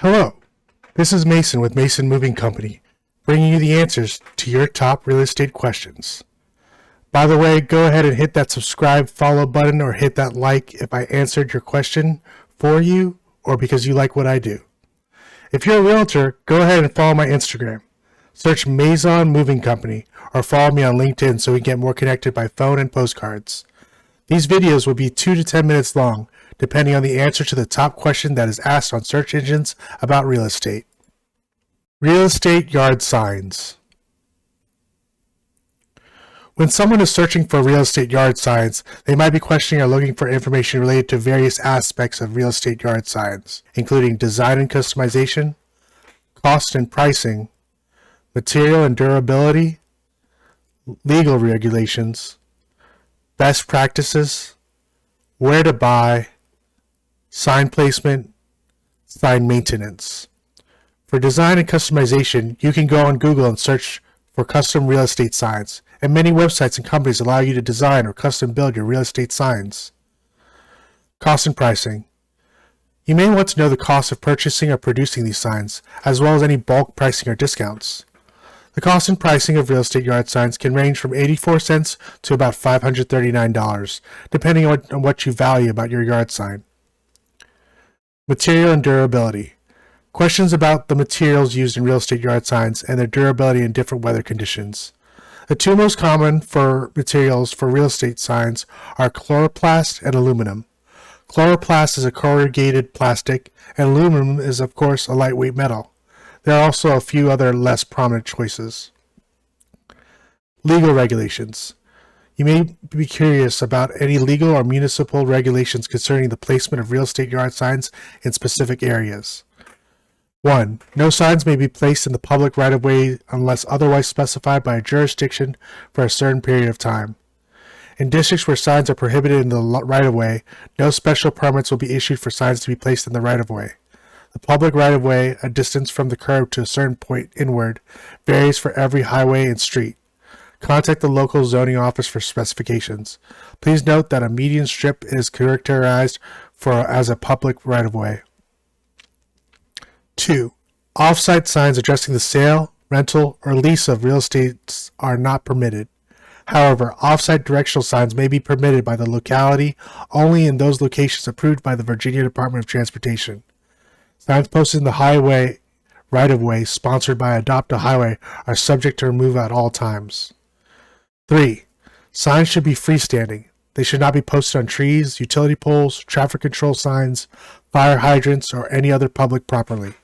Hello, this is Mason with Mason Moving Company, bringing you the answers to your top real estate questions. By the way, go ahead and hit that subscribe, follow button, or hit that like if I answered your question for you or because you like what I do. If you're a realtor, go ahead and follow my Instagram. Search Mason Moving Company or follow me on LinkedIn so we get more connected by phone and postcards. These videos will be 2 to 10 minutes long, depending on the answer to the top question that is asked on search engines about real estate. Real estate yard signs. When someone is searching for real estate yard signs, they might be questioning or looking for information related to various aspects of real estate yard signs, including design and customization, cost and pricing, material and durability, legal regulations, best practices, where to buy, sign placement, sign maintenance. For design and customization, you can go on Google and search for custom real estate signs, and many websites and companies allow you to design or custom build your real estate signs. Cost and pricing. You may want to know the cost of purchasing or producing these signs, as well as any bulk pricing or discounts. The cost and pricing of real estate yard signs can range from 84 cents to about $539, depending on what you value about your yard sign. Material and durability. Questions about the materials used in real estate yard signs and their durability in different weather conditions. The two most common materials for real estate signs are chloroplast and aluminum. Chloroplast is a corrugated plastic, and aluminum is, of course, a lightweight metal. There are also a few other less prominent choices. Legal regulations. You may be curious about any legal or municipal regulations concerning the placement of real estate yard signs in specific areas. 1. No signs may be placed in the public right-of-way unless otherwise specified by a jurisdiction for a certain period of time. In districts where signs are prohibited in the right-of-way, no special permits will be issued for signs to be placed in the right-of-way. The public right-of-way, a distance from the curb to a certain point inward, varies for every highway and street. Contact the local zoning office for specifications. Please note that a median strip is characterized as a public right-of-way. 2. Off-site signs addressing the sale, rental, or lease of real estate are not permitted. However, off-site directional signs may be permitted by the locality only in those locations approved by the Virginia Department of Transportation. Signs posted in the highway right-of-way sponsored by Adopt a Highway are subject to removal at all times. 3. Signs should be freestanding. They should not be posted on trees, utility poles, traffic control signs, fire hydrants, or any other public property.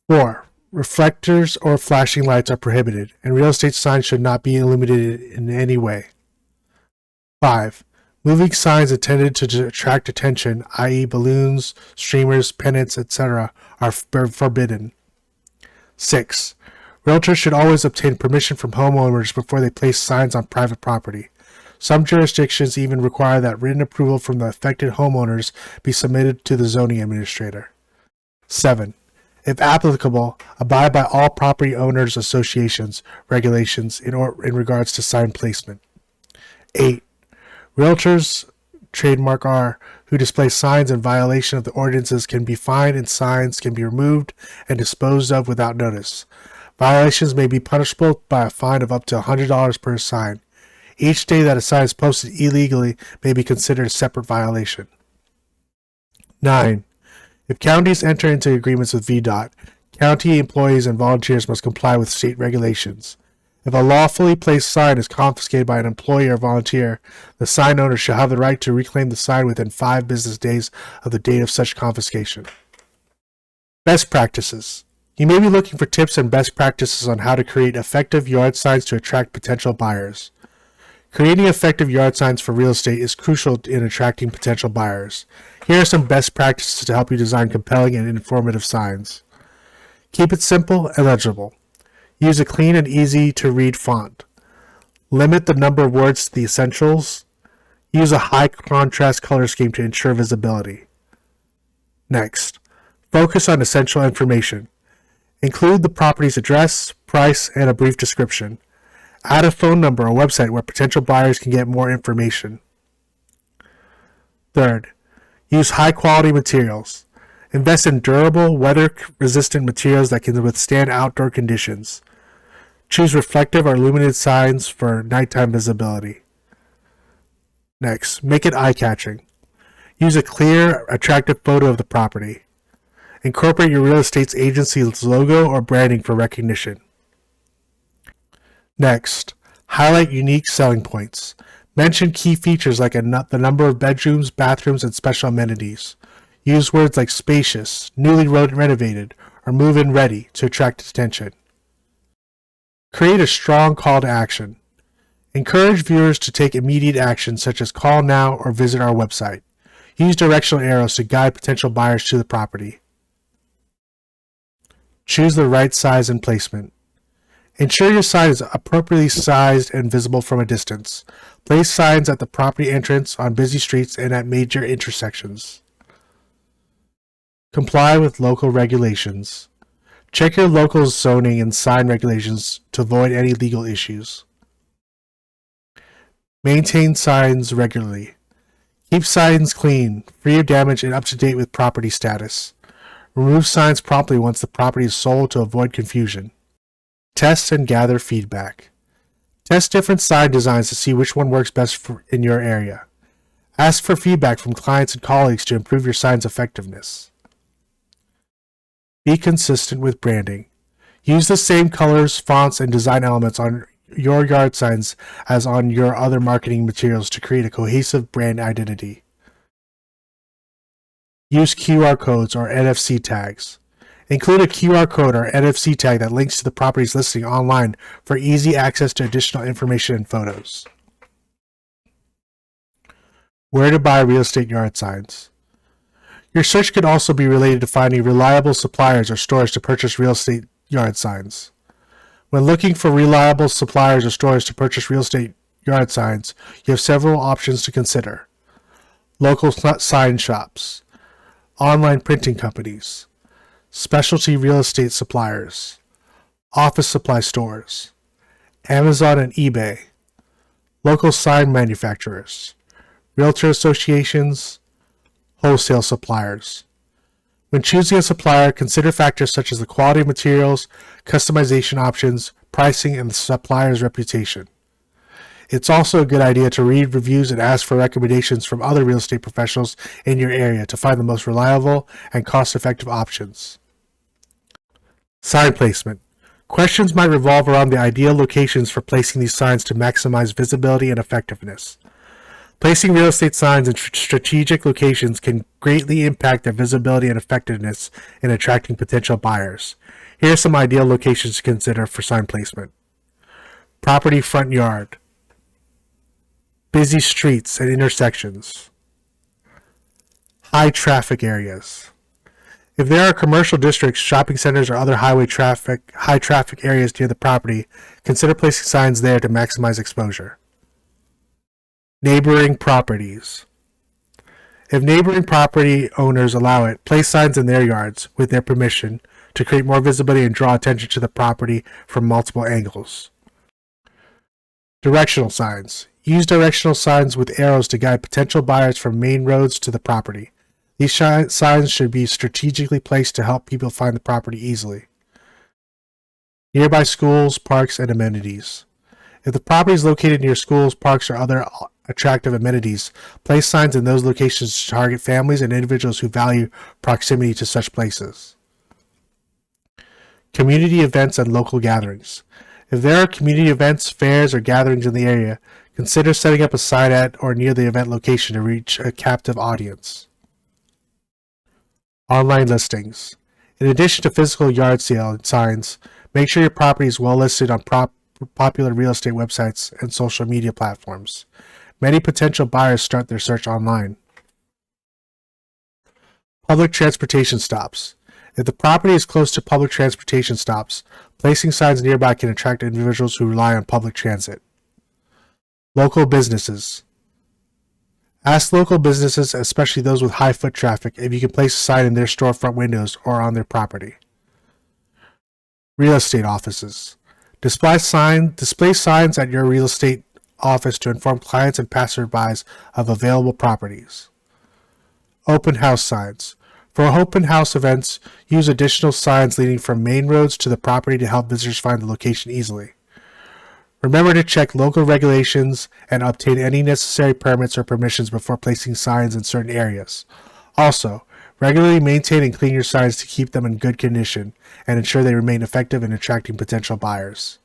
4. Reflectors or flashing lights are prohibited, and real estate signs should not be illuminated in any way. 5. Moving signs intended to attract attention, i.e. balloons, streamers, pennants, etc., are forbidden. 6. Realtors should always obtain permission from homeowners before they place signs on private property. Some jurisdictions even require that written approval from the affected homeowners be submitted to the zoning administrator. 7. If applicable, abide by all property owners associations regulations in regards to sign placement. 8. Realtors, trademark R, who display signs in violation of the ordinances can be fined and signs can be removed and disposed of without notice. Violations may be punishable by a fine of up to $100 per sign. Each day that a sign is posted illegally may be considered a separate violation. 9. If counties enter into agreements with VDOT, county employees and volunteers must comply with state regulations. If a lawfully placed sign is confiscated by an employee or volunteer, the sign owner shall have the right to reclaim the sign within 5 business days of the date of such confiscation. Best practices. You may be looking for tips and best practices on how to create effective yard signs to attract potential buyers. Creating effective yard signs for real estate is crucial in attracting potential buyers. Here are some best practices to help you design compelling and informative signs. Keep it simple and legible. Use a clean and easy to read font. Limit the number of words to the essentials. Use a high contrast color scheme to ensure visibility. Next, focus on essential information. Include the property's address, price, and a brief description. Add a phone number or website where potential buyers can get more information. Third, use high-quality materials. Invest in durable, weather-resistant materials that can withstand outdoor conditions. Choose reflective or illuminated signs for nighttime visibility. Next, make it eye-catching. Use a clear, attractive photo of the property. Incorporate your real estate agency's logo or branding for recognition. Next, highlight unique selling points. Mention key features like the number of bedrooms, bathrooms, and special amenities. Use words like spacious, newly renovated, or move-in ready to attract attention. Create a strong call to action. Encourage viewers to take immediate action such as call now or visit our website. Use directional arrows to guide potential buyers to the property. Choose the right size and placement. Ensure your sign is appropriately sized and visible from a distance. Place signs at the property entrance, on busy streets, and at major intersections. Comply with local regulations. Check your local zoning and sign regulations to avoid any legal issues. Maintain signs regularly. Keep signs clean, free of damage, and up to date with property status. Remove signs promptly once the property is sold to avoid confusion. Test and gather feedback. Test different sign designs to see which one works best in your area. Ask for feedback from clients and colleagues to improve your sign's effectiveness. Be consistent with branding. Use the same colors, fonts, and design elements on your yard signs as on your other marketing materials to create a cohesive brand identity. Use QR codes or NFC tags. Include a QR code or NFC tag that links to the property's listing online for easy access to additional information and photos. Where to buy real estate yard signs. Your search could also be related to finding reliable suppliers or stores to purchase real estate yard signs. When looking for reliable suppliers or stores to purchase real estate yard signs, you have several options to consider. Local sign shops, online printing companies, specialty real estate suppliers, office supply stores, Amazon and eBay, local sign manufacturers, realtor associations, wholesale suppliers. When choosing a supplier, consider factors such as the quality of materials, customization options, pricing, and the supplier's reputation. It's also a good idea to read reviews and ask for recommendations from other real estate professionals in your area to find the most reliable and cost-effective options. Sign placement. Questions might revolve around the ideal locations for placing these signs to maximize visibility and effectiveness. Placing real estate signs in strategic locations can greatly impact their visibility and effectiveness in attracting potential buyers. Here are some ideal locations to consider for sign placement. Property front yard. Busy streets and intersections. High traffic areas. If there are commercial districts, shopping centers, or other high traffic areas near the property, consider placing signs there to maximize exposure. Neighboring properties. If neighboring property owners allow it, place signs in their yards with their permission to create more visibility and draw attention to the property from multiple angles. Directional signs. Use directional signs with arrows to guide potential buyers from main roads to the property. These signs should be strategically placed to help people find the property easily. Nearby schools, parks, and amenities. If the property is located near schools, parks, or other attractive amenities, place signs in those locations to target families and individuals who value proximity to such places. Community events and local gatherings. If there are community events, fairs, or gatherings in the area, consider setting up a sign at or near the event location to reach a captive audience. Online listings. In addition to physical yard sale signs, make sure your property is well listed on popular real estate websites and social media platforms. Many potential buyers start their search online. Public transportation stops. If the property is close to public transportation stops, placing signs nearby can attract individuals who rely on public transit. Local businesses. Ask local businesses, especially those with high foot traffic, if you can place a sign in their storefront windows or on their property. Real estate offices. Display signs at your real estate office to inform clients and passersby of available properties. Open house signs. For open house events, use additional signs leading from main roads to the property to help visitors find the location easily. Remember to check local regulations and obtain any necessary permits or permissions before placing signs in certain areas. Also, regularly maintain and clean your signs to keep them in good condition and ensure they remain effective in attracting potential buyers.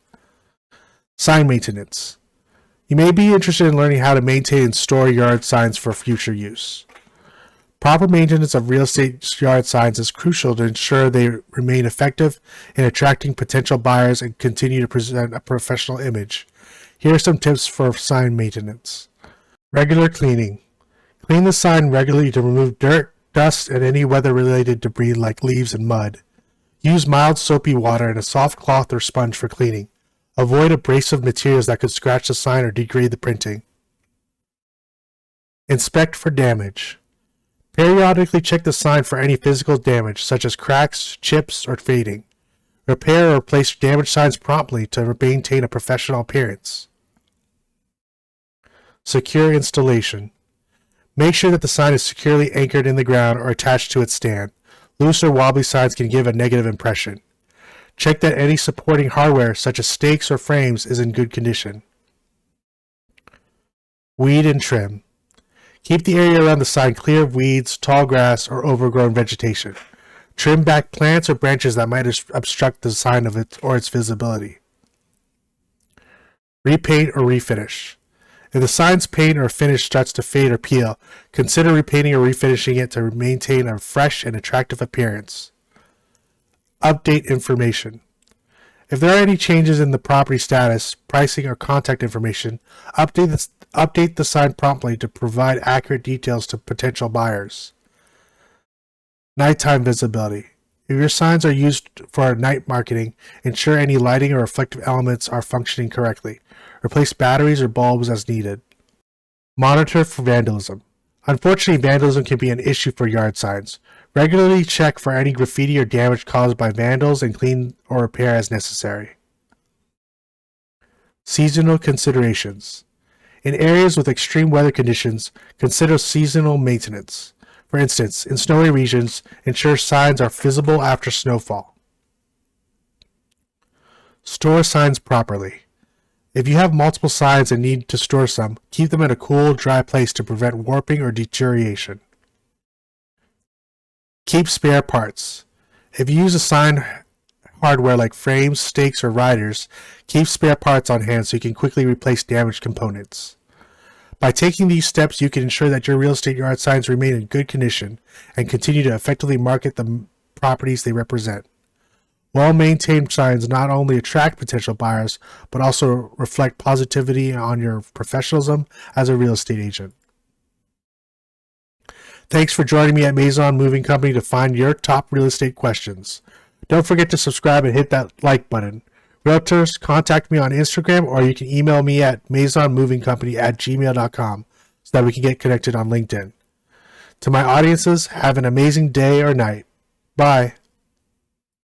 Sign maintenance. You may be interested in learning how to maintain and store yard signs for future use. Proper maintenance of real estate yard signs is crucial to ensure they remain effective in attracting potential buyers and continue to present a professional image. Here are some tips for sign maintenance. Regular cleaning. Clean the sign regularly to remove dirt, dust, and any weather-related debris like leaves and mud. Use mild soapy water and a soft cloth or sponge for cleaning. Avoid abrasive materials that could scratch the sign or degrade the printing. Inspect for damage. Periodically check the sign for any physical damage, such as cracks, chips, or fading. Repair or replace damaged signs promptly to maintain a professional appearance. Secure installation. Make sure that the sign is securely anchored in the ground or attached to its stand. Loose or wobbly signs can give a negative impression. Check that any supporting hardware, such as stakes or frames, is in good condition. Weed and trim. Keep the area around the sign clear of weeds, tall grass, or overgrown vegetation. Trim back plants or branches that might obstruct the sign of it or its visibility. Repaint or refinish. If the sign's paint or finish starts to fade or peel, consider repainting or refinishing it to maintain a fresh and attractive appearance. Update information. If there are any changes in the property status, pricing, or contact information, update the sign promptly to provide accurate details to potential buyers. Nighttime visibility. If your signs are used for night marketing, ensure any lighting or reflective elements are functioning correctly. Replace batteries or bulbs as needed. Monitor for vandalism. Unfortunately, vandalism can be an issue for yard signs. Regularly check for any graffiti or damage caused by vandals and clean or repair as necessary. Seasonal considerations. In areas with extreme weather conditions, consider seasonal maintenance. For instance, in snowy regions, ensure signs are visible after snowfall. Store signs properly. If you have multiple signs and need to store some, keep them in a cool, dry place to prevent warping or deterioration. Keep spare parts. If you use a sign hardware like frames, stakes, or riders, keep spare parts on hand so you can quickly replace damaged components. By taking these steps, you can ensure that your real estate yard signs remain in good condition and continue to effectively market the properties they represent. Well-maintained signs not only attract potential buyers, but also reflect positivity on your professionalism as a real estate agent. Thanks for joining me at Maison Moving Company to find your top real estate questions. Don't forget to subscribe and hit that like button. Realtors, contact me on Instagram, or you can email me at maisonmovingcompany@gmail.com so that we can get connected on LinkedIn. To my audiences, have an amazing day or night. Bye.